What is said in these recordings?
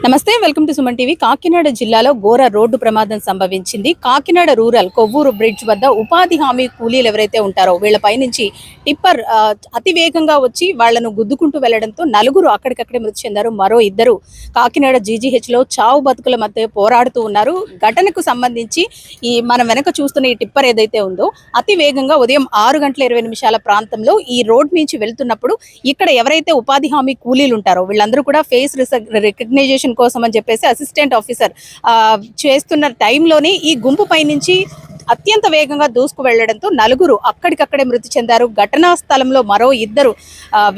నమస్తే, welcome to Suman TV. Kakinada జిల్లాలో ఘోర రోడ్డు ప్రమాదం సంభవించింది. కాకినాడ రూరల్ కొవ్వూరు బ్రిడ్జ్ వద్ద ఉపాధి హామీ కూలీలు ఎవరైతే ఉంటారో వీళ్ళపై నుంచి టిప్పర్ అతి వేగంగా వచ్చి వాళ్లను గుద్దుకుంటూ వెళ్లడంతో నలుగురు అక్కడికక్కడే మృతి చెందారు. మరో ఇద్దరు కాకినాడ జీజీహెచ్ లో చావు బతుకుల మధ్య పోరాడుతూ ఉన్నారు. ఘటనకు సంబంధించి మనం వెనక చూస్తున్న ఈ టిప్పర్ ఏదైతే ఉందో అతి వేగంగా ఉదయం 6:20 ప్రాంతంలో ఈ రోడ్ నుంచి వెళ్తున్నప్పుడు ఇక్కడ ఎవరైతే ఉపాధి హామీ కూలీలు ఉంటారో వీళ్ళందరూ కూడా ఫేస్ రికగ్నైజేషన్ కోసం అని చెప్పేసి అసిస్టెంట్ ఆఫీసర్ చేస్తున్న టైంలోనే ఈ గుంపు పై నుంచి అత్యంత వేగంగా దూసుకు వెళ్లడంతో నలుగురు అక్కడికక్కడే మృతి చెందారు. ఘటనా స్థలంలో మరో ఇద్దరు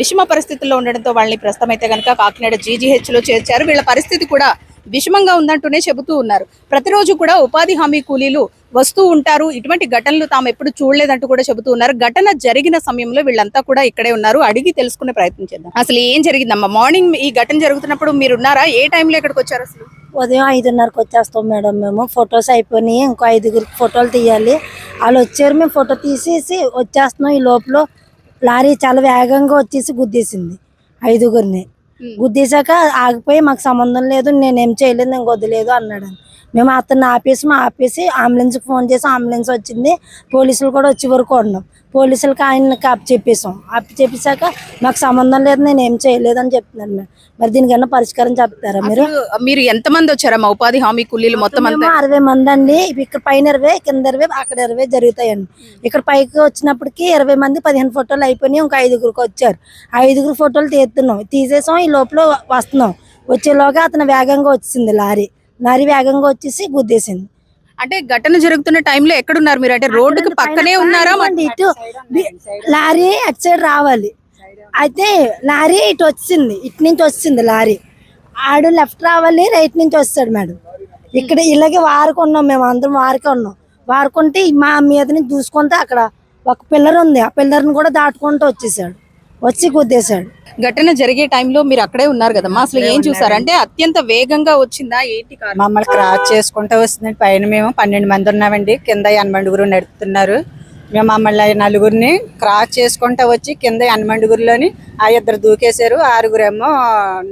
విషమ పరిస్థితుల్లో ఉండడంతో వాళ్ళని ప్రస్తుతం అయితే కనుక కాకినాడ జీజీహెచ్ లో చేర్చారు. వీళ్ళ పరిస్థితి కూడా విషమంగా ఉందంటూనే చెబుతూ ఉన్నారు. ప్రతిరోజు కూడా ఉపాధి హామీ కూలీలు వస్తూ ఉంటారు. ఇటువంటి ఘటనలు తాము ఎప్పుడు చూడలేదంటూ కూడా చెబుతూ ఉన్నారు. ఘటన జరిగిన సమయంలో వీళ్ళంతా కూడా ఇక్కడే ఉన్నారు. అడిగి తెలుసుకునే ప్రయత్నం చేద్దాం. అసలు ఏం జరిగిందమ్మా? మార్నింగ్ ఈ ఘటన జరుగుతున్నప్పుడు మీరు ఉన్నారా? ఏ టైంలో ఇక్కడికి వచ్చారు? అసలు ఉదయం 5:30కి వచ్చేస్తాం మేడం. మేము ఫొటోస్ అయిపోయినాయి, ఇంకో 5గురికి ఫోటోలు తీయాలి. వాళ్ళు వచ్చారు, మేము ఫోటో తీసేసి వచ్చేస్తున్నాం. ఈ లోపల లారీ చాలా వేగంగా వచ్చేసి గుద్దేసింది 5గురిని. గుద్దేశాక ఆగిపోయి మాకు సంబంధం లేదు, నేనేం చేయలేదు, నేను వదిలేదు అన్నాడు. మేము అతన్ని ఆపేసి అంబులెన్స్కి ఫోన్ చేసి అంబులెన్స్ వచ్చింది. పోలీసులు కూడా వచ్చే వరకు ఉన్నాం. పోలీసులకి ఆయనకి చెప్పేశాక మాకు సంబంధం లేదు, నేను ఏం చేయలేదు అని చెప్తున్నాను. మేము మరి దీనికన్నా పరిష్కారం చెప్తారా మీరు ఎంతమంది వచ్చారమ్మా ఉపాధి హామీ కూలీలు? మొత్తం 60 మంది అండి. ఇక్కడ పైన 20, కింద 20, అక్కడ 20 జరుగుతాయండి. ఇక్కడ పైకి వచ్చినప్పటికి 20 మంది 15 ఫోటోలు అయిపోయినాయి. ఇంకా 5గురికి వచ్చారు. 5గురు ఫోటోలు తీసేసాం. ఈ లోపల వస్తున్నాం. వచ్చేలోగా అతను వేగంగా వచ్చింది లారీ వేగంగా వచ్చేసి గుద్దేసింది. అంటే ఘటన జరుగుతున్న టైంలో ఎక్కడున్నారు మీరు? అంటే రోడ్డుకి పక్కనే ఉన్నారా? ఇటు లారీ అటు సైడ్ రావాలి, అయితే లారీ ఇటు వచ్చింది, ఇటు నుంచి వచ్చింది లారీ. ఆడు లెఫ్ట్ రావాలి, రైట్ నుంచి వస్తాడు మేడం. ఇక్కడ ఇలాగే వారుకున్నాం, మేము అందరం వారుకే ఉన్నాం. వారుకుంటే మా మీద నుంచి చూసుకుంటే అక్కడ ఒక పిల్లర్ ఉంది, ఆ పిల్లర్ని కూడా దాటుకుంటూ వచ్చి గుద్దేశాడు. ఘటన జరిగే టైంలో మీరు అక్కడే ఉన్నారు కదమ్మా, అసలు ఏం చూసారు? అంటే అత్యంత వేగంగా వచ్చిందా ఏంటి? మమ్మల్ని క్రాస్ చేసుకుంటూ వస్తుంది. పైన మేము 12 మంది ఉన్నామండి, కింద 80 నడుపుతున్నారు. మేము మమ్మల్ని 4గురిని క్రాస్ చేసుకుంటూ వచ్చి కింద 80లోని ఆ 2 దూకేశారు. 6గురేమో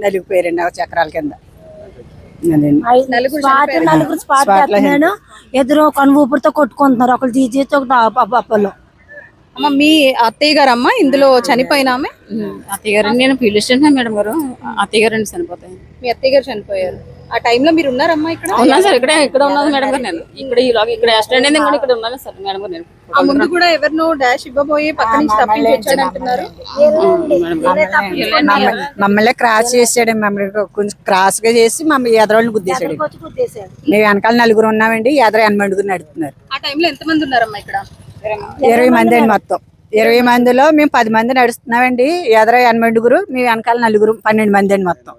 నలిగిపోయారండి ఆ చక్రాల కింద. ఎదురు కొను ఊపిరితో కొట్టుకుంటున్నారు. ఒకళ్ళు తీసేసి ఒక అప్పలో. అమ్మ, మీ అత్తయ్య గారు అమ్మ ఇందులో చనిపోయిన ఆమె? అత్తయ్య గారు, నేను ఫీల్డ్ స్టేషన్ మేడం గారు. అత్తయ్య గారు చనిపోతాయి. మీ అత్తయ్య గారు చనిపోయారు. ఆ టైంలో మీరు ఉన్నారమ్మా? ఇక్కడ ఉన్నా సార్, ఇక్కడ ఉన్నాను మేడం గారు. నేను ఇక్కడ యాక్సిడెంట్ అయింది కూడా ఇక్కడ ఉన్నాను సార్ మేడం గారు. నేను ఆ ముందు కూడా ఎవరినో డాష్ ఇవ్వబోయి పక్క నుంచి తప్పించి వచ్చాడంటున్నారు. మమ్మల్ని క్రాస్ చేసాడు. మమ్మల్ని కొంచెం క్రాస్ గా చేసి మమ్మల్ని ఎదరోళ్ళని గుద్దేశాడు. మేము వెనకాల 4గురు ఉన్నామండి, ఎదర 80 నడుపుతున్నారు. ఆ టైంలో ఎంతమంది ఉన్నారమ్మా ఇక్కడ? 20 మంది అండి మొత్తం. 20 మందిలో మేము 10 మంది నడుస్తున్నామండి, ఎదర 80, మేము వెనకాల 4, 12 మంది అండి మొత్తం.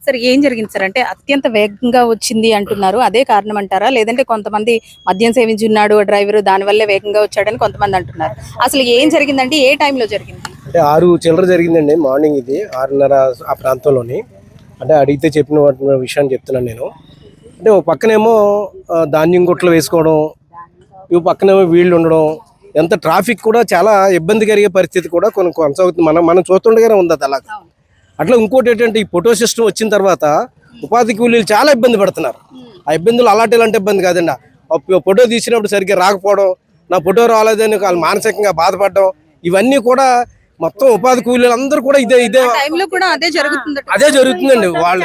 సరే, ఏం జరిగింది సార్? అంటే అత్యంత వేగంగా వచ్చింది అంటున్నారు, అదే కారణం అంటారా? లేదంటే కొంతమంది మద్యం సేవించి ఉన్నాడు డ్రైవర్, దానివల్లే వేగంగా వచ్చాడని కొంతమంది అంటున్నారు. అసలు ఏం జరిగిందంటే ఏ టైంలో జరిగింది? అంటే 6 చిల్లర జరిగిందండి మార్నింగ్. ఇది 6:30 ఆ ప్రాంతంలోని. అంటే అడిగితే చెప్పిన విషయాన్ని చెప్తున్నాను నేను. అంటే ఒక పక్కనేమో ధాన్యం గుట్టలు వేసుకోవడం, ఇవి పక్కనేమో వీళ్ళు ఉండడం, ఎంత ట్రాఫిక్ కూడా చాలా ఇబ్బంది కలిగే పరిస్థితి కూడా కొన్ని కొనసాగుతుంది. మనం చూస్తుండగానే ఉంది అది అలాగా. అట్లా ఇంకోటి ఏంటంటే ఈ ఫోటో సిస్టమ్ వచ్చిన తర్వాత ఉపాధి కూలీలు చాలా ఇబ్బంది పడుతున్నారు. ఆ ఇబ్బందులు అలాంటి ఇబ్బంది కాదండి. ఫోటో తీసినప్పుడు సరిగ్గా రాకపోవడం, నా ఫోటో రాలేదని వాళ్ళు మానసికంగా బాధపడడం, ఇవన్నీ కూడా మొత్తం ఉపాధి కూలీలు అందరూ కూడా ఇదే అదే జరుగుతుందండి. వాళ్ళ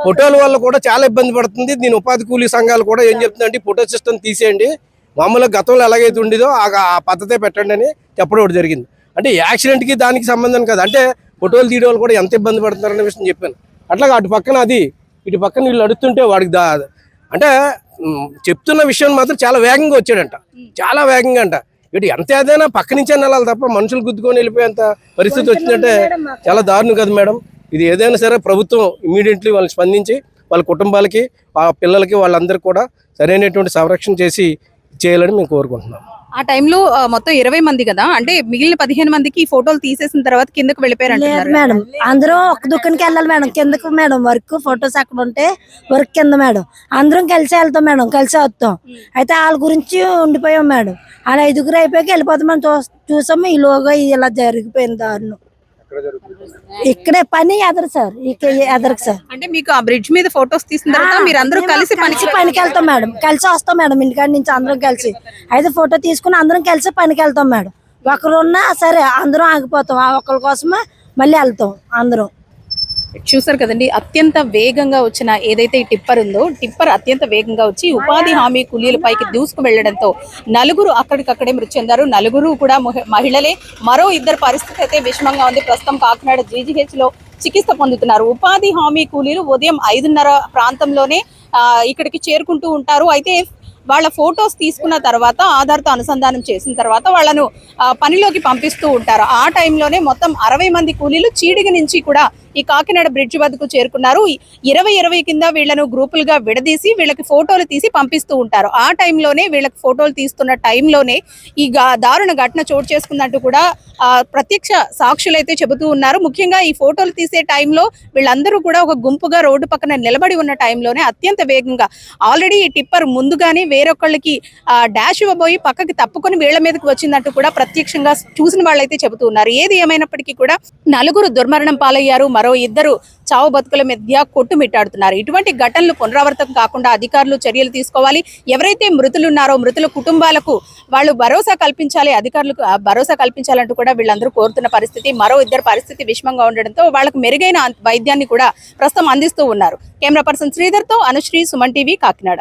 ఫోటోల వల్ల కూడా చాలా ఇబ్బంది పడుతుంది. దీని ఉపాధి కూలీ సంఘాలు కూడా ఏం చెప్తుందంటే ఫోటో సిస్టమ్ తీసేయండి, మామూలుగా గతంలో ఎలాగైతే ఉండేదో ఆ పద్ధతే పెట్టండి అని చెప్పడం ఒకటి జరిగింది. అంటే యాక్సిడెంట్కి దానికి సంబంధం కాదు, అంటే ఫోటోలు తీయడం వల్ల కూడా ఎంత ఇబ్బంది పడుతున్నారనే విషయం చెప్పాను. అట్లాగా అటు పక్కన అది, ఇటు పక్కన వీళ్ళు అడుగుతుంటే వాడికి అంటే చెప్తున్న విషయం మాత్రం చాలా వేగంగా వచ్చాడంట, చాలా వేగంగా అంట. ఇటు ఎంత ఏదైనా పక్క నుంచే వెళ్ళాలి తప్ప మనుషులు గుద్దుకొని వెళ్ళిపోయేంత పరిస్థితి వచ్చిందంటే చాలా దారుణం కదా మేడం. ఇది ఏదైనా సరే ప్రభుత్వం ఇమీడియట్లీ వాళ్ళు స్పందించి వాళ్ళ కుటుంబాలకి, ఆ పిల్లలకి, వాళ్ళందరికీ కూడా సరైనటువంటి సంరక్షణ చేయాలని మేము కోరుకుంటున్నాం. ఆ టైంలో మొత్తం 20 మంది కదా, అంటే మిగిలిన 15 మందికి ఫోటోలు తీసేసిన తర్వాత కిందకు వెళ్ళిపోయారు మేడం. అందరూ ఒక దుకాణానికి వెళ్ళాలి మేడం, కిందకు మేడం. వర్క్ ఫొటోస్ అక్కడ ఉంటే వర్క్ కింద మేడం. అందరం కలిసి వెళ్తాం మేడం, కలిసి వస్తాం. అయితే వాళ్ళ గురించి ఉండిపోయాం మేడం. వాళ్ళ 5గురు అయిపోయాక వెళ్ళిపోతాం. చూసాము ఈలోగా ఇలా జరిగిపోయింది దారుణం. ఇక్కడే పని ఎదరు సార్, ఇక్కడ ఎదరికి సార్. అంటే మీకు ఆ బ్రిడ్జ్ మీద ఫొటోస్ తీసిన తర్వాత మీరు అందరూ కలిసి పనికి వెళ్తాం మేడం, కలిసి వస్తాం మేడం, ఇంటికాడ నుంచి అందరం కలిసి అయితే ఫోటో తీసుకుని అందరం కలిసి పనికి వెళ్తాం మేడం. ఒకరున్నా సరే అందరం ఆగిపోతాం, ఆ ఒకరి కోసమే మళ్ళీ వెళ్తాం అందరం. చూసారు కదండి, అత్యంత వేగంగా వచ్చిన ఏదైతే ఈ టిప్పర్ ఉందో, టిప్పర్ అత్యంత వేగంగా వచ్చి ఉపాధి హామీ కూలీలపైకి దూసుకు వెళ్లడంతో నలుగురు అక్కడికక్కడే మృతి చెందారు. నలుగురు కూడా మహిళలే. మరో ఇద్దరు పరిస్థితి అయితే విషమంగా ఉంది. ప్రస్తుతం కాకినాడ GGH లో చికిత్స పొందుతున్నారు. ఉపాధి హామీ కూలీలు ఉదయం 5:30 ప్రాంతంలోనే ఇక్కడికి చేరుకుంటూ ఉంటారు. అయితే వాళ్ళ ఫొటోస్ తీసుకున్న తర్వాత ఆధార్తో అనుసంధానం చేసిన తర్వాత వాళ్ళను పనిలోకి పంపిస్తూ ఉంటారు. ఆ టైంలోనే మొత్తం 60 మంది కూలీలు చీడిగ నుంచి కూడా ఈ కాకినాడ బ్రిడ్జ్ వద్దకు చేరుకున్నారు. 20 కింద వీళ్ళను గ్రూపులుగా విడదీసి వీళ్ళకి ఫోటోలు తీసి పంపిస్తూ ఉంటారు. ఆ టైంలోనే వీళ్ళకి ఫోటోలు తీస్తున్న టైంలోనే ఈ దారుణ ఘటన చోటు చేసుకున్నట్టు కూడా ప్రత్యక్ష సాక్షులైతే చెబుతూ ఉన్నారు. ముఖ్యంగా ఈ ఫోటోలు తీసే టైంలో వీళ్ళందరూ కూడా ఒక గుంపుగా రోడ్డు పక్కన నిలబడి ఉన్న టైంలోనే అత్యంత వేగంగా ఆల్రెడీ ఈ టిప్పర్ ముందుగానే వేరొకళ్ళకి డాష్ ఇవ్వబోయి పక్కకి తప్పుకొని వీళ్ళ మీదకి వచ్చిందంటూ కూడా ప్రత్యక్షంగా చూసిన వాళ్ళైతే చెబుతూ ఉన్నారు. ఏది ఏమైనప్పటికీ కూడా నలుగురు దుర్మరణం పాలయ్యారు. మరో ఇద్దరు చావు బతుకుల మధ్య కొట్టుమిట్టాడుతున్నారు. ఇటువంటి ఘటనలు పునరావృతం కాకుండా అధికారులు చర్యలు తీసుకోవాలి. ఎవరైతే మృతులున్నారో మృతుల కుటుంబాలకు వాళ్ళు భరోసా కల్పించాలి, అధికారులకు భరోసా కల్పించాలంటూ కూడా వీళ్ళందరూ కోరుతున్న పరిస్థితి. మరో ఇద్దరు పరిస్థితి విషమంగా ఉండడంతో వాళ్ళకు మెరుగైన వైద్యాన్ని కూడా ప్రస్తుతం అందిస్తూ ఉన్నారు. కెమెరా పర్సన్ శ్రీధర్తో అనుశ్రీ, సుమన్ టీవీ, కాకినాడ.